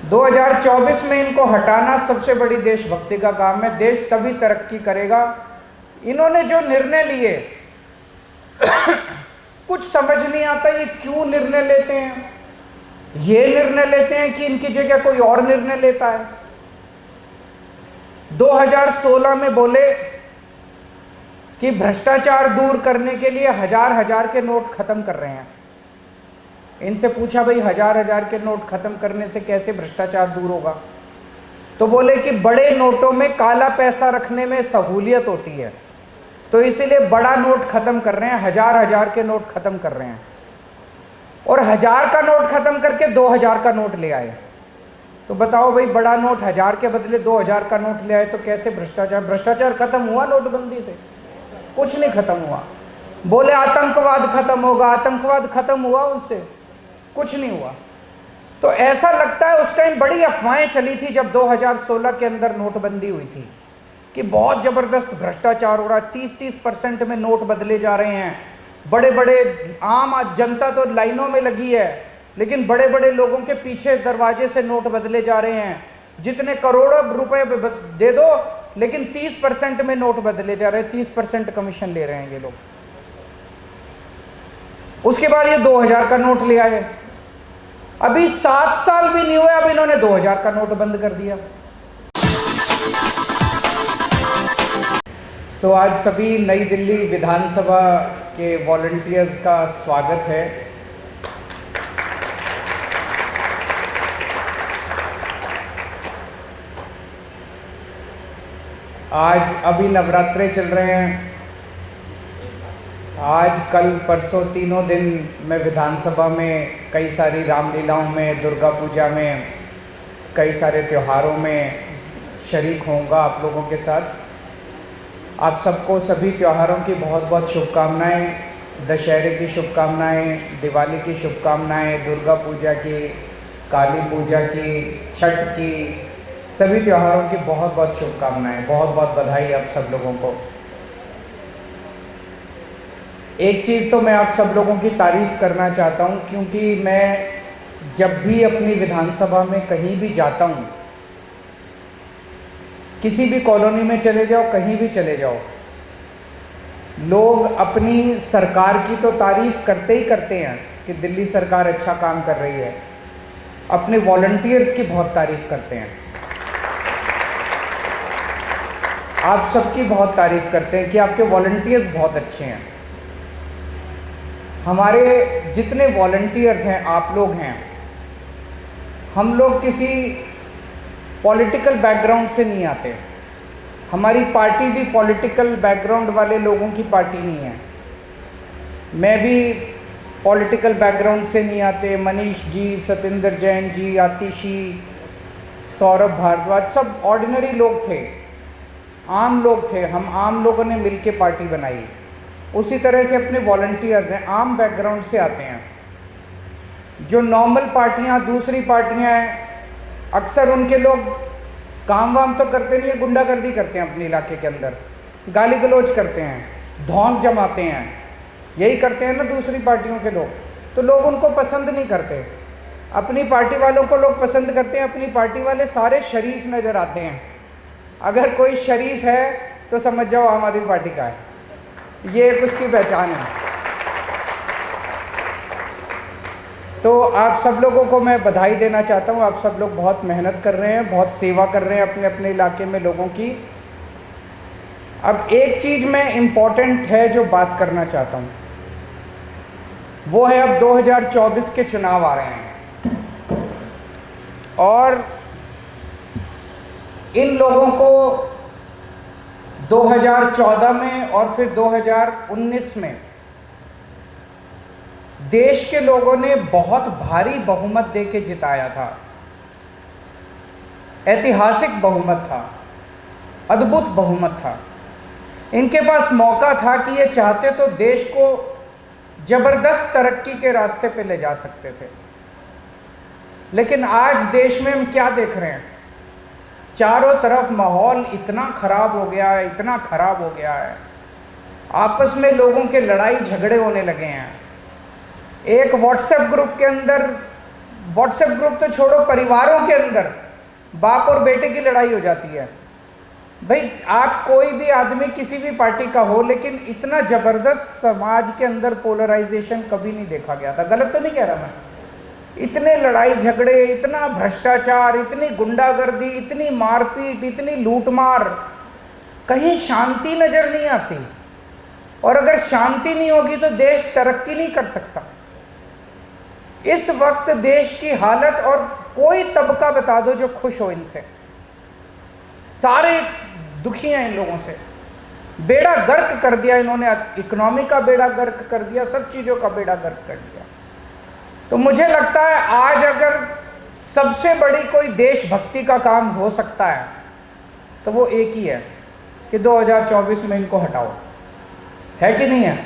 2024 में इनको हटाना सबसे बड़ी देशभक्ति का काम है। देश तभी तरक्की करेगा। इन्होंने जो निर्णय लिए कुछ समझ नहीं आता ये क्यों निर्णय लेते हैं। ये निर्णय लेते हैं कि इनकी जगह कोई और निर्णय लेता है। 2016 में बोले कि भ्रष्टाचार दूर करने के लिए हजार हजार के नोट खत्म कर रहे हैं। इनसे पूछा भाई हजार हजार के नोट खत्म करने से कैसे भ्रष्टाचार दूर होगा, तो बोले कि बड़े नोटों में काला पैसा रखने में सहूलियत होती है, तो इसीलिए बड़ा नोट खत्म कर रहे हैं, हजार हजार के नोट खत्म कर रहे हैं। और 1000 का नोट खत्म करके 2000 का नोट ले आए। तो बताओ भाई, बड़ा नोट 1000 के बदले 2000 का नोट ले आए तो कैसे भ्रष्टाचार खत्म हुआ नोटबंदी से? कुछ नहीं खत्म हुआ। बोले आतंकवाद खत्म होगा, आतंकवाद खत्म हुआ उनसे? कुछ नहीं हुआ। तो ऐसा लगता है उस टाइम बड़ी अफवाहें चली थी जब 2016 के अंदर नोटबंदी हुई थी कि बहुत ज़बरदस्त भ्रष्टाचार हो रहा है, 30-30% में नोट बदले जा रहे हैं। बड़े बड़े आम जनता तो लाइनों में लगी है, लेकिन बड़े बड़े लोगों के पीछे दरवाजे से नोट बदले जा रहे हैं। जितने करोड़ों रुपए दे दो, लेकिन 30% में नोट बदले जा रहे हैं, 30% कमीशन ले रहे हैं ये लोग। उसके बाद ये 2000 का नोट ले आए। अभी 7 साल भी नहीं हुए, अब इन्होंने 2000 का नोट बंद कर दिया। सो आज सभी नई दिल्ली विधानसभा के वॉलंटियर्स का स्वागत है। आज अभी नवरात्रे चल रहे हैं। आज कल परसों तीनों दिन मैं विधानसभा में कई सारी रामलीलाओं में, दुर्गा पूजा में, कई सारे त्योहारों में शरीक होऊंगा आप लोगों के साथ। आप सबको सभी त्योहारों की बहुत बहुत शुभकामनाएं। दशहरे की शुभकामनाएं, दिवाली की शुभकामनाएं, दुर्गा पूजा की, काली पूजा की, छठ की, सभी त्योहारों की बहुत बहुत शुभकामनाएं। बहुत बहुत बधाई आप सब लोगों को। एक चीज़ तो मैं आप सब लोगों की तारीफ़ करना चाहता हूं, क्योंकि मैं जब भी अपनी विधानसभा में कहीं भी जाता हूं, किसी भी कॉलोनी में चले जाओ, कहीं भी चले जाओ, लोग अपनी सरकार की तो तारीफ़ करते ही करते हैं कि दिल्ली सरकार अच्छा काम कर रही है। अपने वॉलंटियर्स की बहुत तारीफ़ करते हैं। आप सबकी बहुत तारीफ़ करते हैं कि आपके वॉलंटियर्स बहुत अच्छे हैं। हमारे जितने वॉलंटियर्स हैं, आप लोग हैं, हम लोग किसी पॉलिटिकल बैकग्राउंड से नहीं आते। हमारी पार्टी भी पॉलिटिकल बैकग्राउंड वाले लोगों की पार्टी नहीं है। मैं भी पॉलिटिकल बैकग्राउंड से नहीं आते। मनीष जी, सतेंद्र जैन जी, आतिशी, सौरभ भारद्वाज, सब ऑर्डिनरी लोग थे, आम लोग थे। हम आम लोगों ने मिलके पार्टी बनाई। उसी तरह से अपने वॉलंटियर्स हैं, आम बैकग्राउंड से आते हैं। जो नॉर्मल पार्टियां, दूसरी पार्टियां हैं, अक्सर उनके लोग काम वाम तो करते नहीं है, गुंडागर्दी करते हैं अपने इलाके के अंदर, गाली गलौज करते हैं, धौंस जमाते हैं, यही करते हैं ना दूसरी पार्टियों के लोग। तो लोग उनको पसंद नहीं करते। अपनी पार्टी वालों को लोग पसंद करते हैं। अपनी पार्टी वाले सारे शरीफ नज़र आते हैं। अगर कोई शरीफ है तो समझ जाओ आम आदमी पार्टी का है, ये एक उसकी पहचान है। तो आप सब लोगों को मैं बधाई देना चाहता हूँ। आप सब लोग बहुत मेहनत कर रहे हैं, बहुत सेवा कर रहे हैं अपने अपने इलाके में लोगों की। अब एक चीज़ मैं इम्पॉर्टेंट है जो बात करना चाहता हूँ, वो है अब 2024 के चुनाव आ रहे हैं और इन लोगों को 2014 में और फिर 2019 में देश के लोगों ने बहुत भारी बहुमत देके जिताया था। ऐतिहासिक बहुमत था, अद्भुत बहुमत था। इनके पास मौका था कि ये चाहते तो देश को जबरदस्त तरक्की के रास्ते पे ले जा सकते थे। लेकिन आज देश में हम क्या देख रहे हैं? चारों तरफ माहौल इतना खराब हो गया है, इतना खराब हो गया है। आपस में लोगों के लड़ाई झगड़े होने लगे हैं। एक व्हाट्सएप ग्रुप के अंदर व्हाट्सएप ग्रुप तो छोड़ो, परिवारों के अंदर बाप और बेटे की लड़ाई हो जाती है। भाई आप कोई भी आदमी किसी भी पार्टी का हो, लेकिन इतना ज़बरदस्त समाज के अंदर पोलराइजेशन कभी नहीं देखा गया था। गलत तो नहीं कह रहा मैं? इतने लड़ाई झगड़े, इतना भ्रष्टाचार, इतनी गुंडागर्दी, इतनी मारपीट, इतनी लूटमार, कहीं शांति नज़र नहीं आती। और अगर शांति नहीं होगी तो देश तरक्की नहीं कर सकता। इस वक्त देश की हालत, और कोई तबका बता दो जो खुश हो इनसे, सारे दुखी हैं इन लोगों से। बेड़ा गर्क कर दिया इन्होंने, इकोनॉमी का बेड़ा गर्क कर दिया, सब चीज़ों का बेड़ा गर्क कर दिया। तो मुझे लगता है आज अगर सबसे बड़ी कोई देशभक्ति का काम हो सकता है तो वो एक ही है कि 2024 में इनको हटाओ, है कि नहीं है?